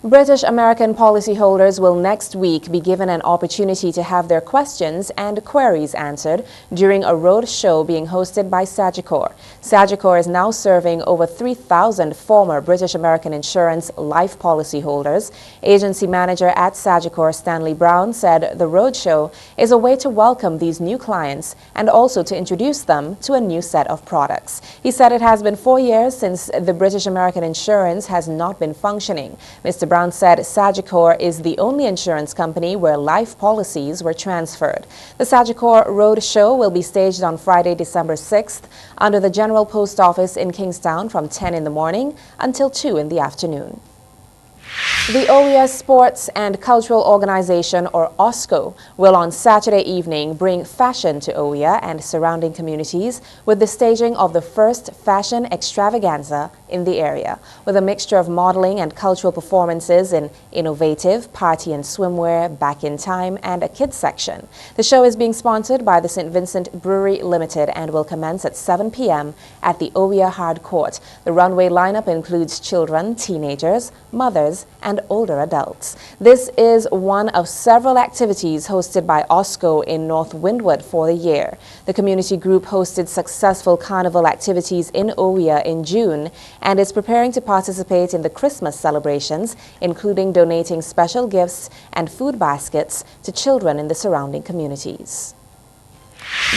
British American policyholders will next week be given an opportunity to have their questions and queries answered during a road show being hosted by Agicor. Agicor is now serving over 3,000 former British American Insurance life policyholders. Agency manager at Agicor, Stanley Brown, said the road show is a way to welcome these new clients and also to introduce them to a new set of products. He said it has been 4 years since the British American Insurance has not been functioning. Mr. Brown said Agicor is the only insurance company where life policies were transferred. The Agicor Road Show will be staged on Friday, December 6th under the General Post Office in Kingstown from 10 in the morning until 2 in the afternoon. The OEA Sports and Cultural Organization, or Osco, will on Saturday evening bring fashion to OEA and surrounding communities with the staging of the first fashion extravaganza in the area, with a mixture of modeling and cultural performances in innovative party and swimwear, back in time, and a kids section. The show is being sponsored by the St. Vincent Brewery Limited and will commence at 7 p.m. at the OEA Hard Court. The runway lineup includes children, teenagers, mothers, and older adults. This is one of several activities hosted by Osco in North Windward for the year. The community group hosted successful carnival activities in OEA in June and is preparing to participate in the Christmas celebrations, including donating special gifts and food baskets to children in the surrounding communities.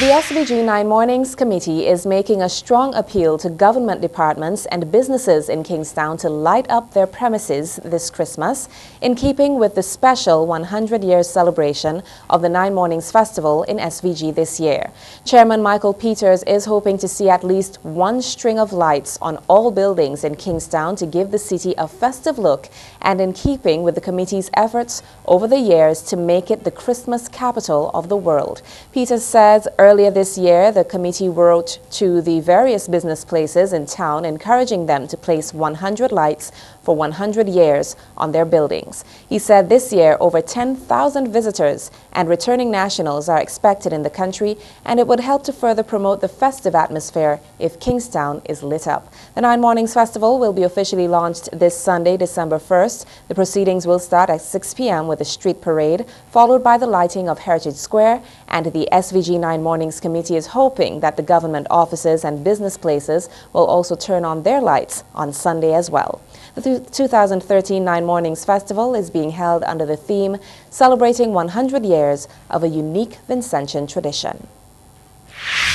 The SVG 9 Mornings Committee is making a strong appeal to government departments and businesses in Kingstown to light up their premises this Christmas, in keeping with the special 100-year celebration of the 9 Mornings Festival in SVG this year. Chairman Michael Peters is hoping to see at least one string of lights on all buildings in Kingstown to give the city a festive look, and in keeping with the committee's efforts over the years to make it the Christmas capital of the world. Peters says earlier this year, the committee wrote to the various business places in town encouraging them to place 100 lights for 100 years on their buildings. He said this year over 10,000 visitors and returning nationals are expected in the country, and it would help to further promote the festive atmosphere if Kingstown is lit up. The 9 Mornings Festival will be officially launched this Sunday, December 1st. The proceedings will start at 6 p.m. with a street parade, followed by the lighting of Heritage Square, and the SVG 9 Mornings Committee is hoping that the government offices and business places will also turn on their lights on Sunday as well. The 2013 9 Mornings Festival is being held under the theme celebrating 100 years of a unique Vincentian tradition.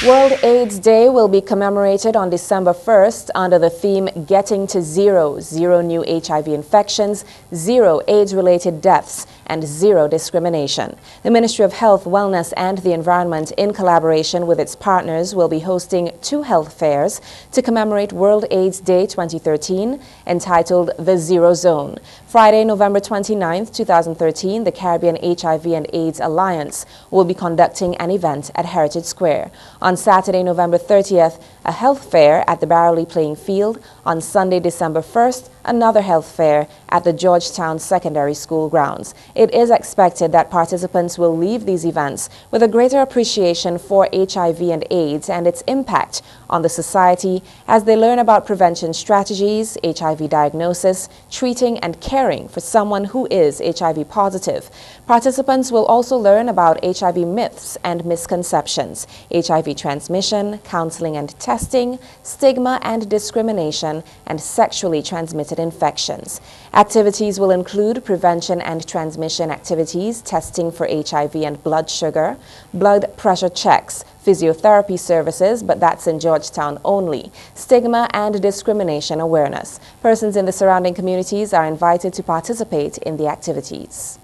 World AIDS Day will be commemorated on December 1st under the theme Getting to Zero, Zero New HIV Infections, Zero AIDS-related deaths, and Zero Discrimination. The Ministry of Health, Wellness and the Environment, in collaboration with its partners, will be hosting 2 health fairs to commemorate World AIDS Day 2013, entitled The Zero Zone. Friday, November 29th, 2013, the Caribbean HIV and AIDS Alliance will be conducting an event at Heritage Square. On Saturday, November 30th, a health fair at the Barrowley Playing Field. On Sunday, December 1st, another health fair at the Georgetown Secondary School grounds. It is expected that participants will leave these events with a greater appreciation for HIV and AIDS and its impact on the society as they learn about prevention strategies, HIV diagnosis, treating and caring for someone who is HIV positive. Participants will also learn about HIV myths and misconceptions, HIV transmission, counseling and testing, stigma and discrimination, and sexually transmitted infections. Activities will include prevention and transmission activities, testing for HIV and blood sugar, blood pressure checks, physiotherapy services, but that's in Georgetown only, stigma and discrimination awareness. Persons in the surrounding communities are invited to participate in the activities.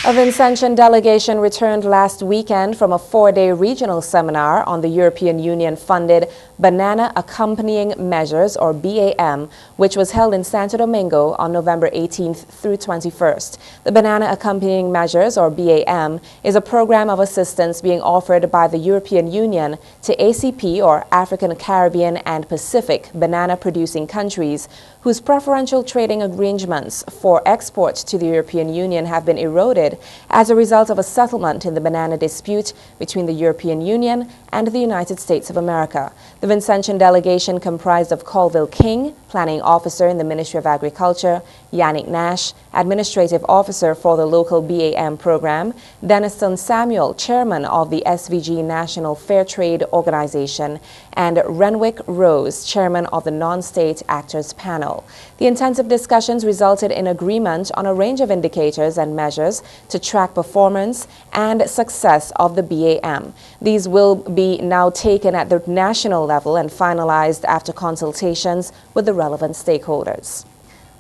A Vincentian delegation returned last weekend from a 4-day regional seminar on the European Union-funded Banana Accompanying Measures, or BAM, which was held in Santo Domingo on November 18th through 21st. The Banana Accompanying Measures, or BAM, is a program of assistance being offered by the European Union to ACP, or African, Caribbean, and Pacific banana-producing countries whose preferential trading arrangements for export to the European Union have been eroded as a result of a settlement in the banana dispute between the European Union and the United States of America. The Vincentian delegation, comprised of Colville King, Planning Officer in the Ministry of Agriculture, Yannick Nash, Administrative Officer for the local BAM program, Denniston Samuel, Chairman of the SVG National Fair Trade Organization, and Renwick Rose, Chairman of the Non-State Actors Panel. The intensive discussions resulted in agreement on a range of indicators and measures to track performance and success of the BAM. These will be now taken at the national level and finalized after consultations with the relevant stakeholders.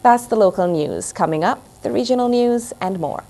That's the local news. Coming up, the regional news and more.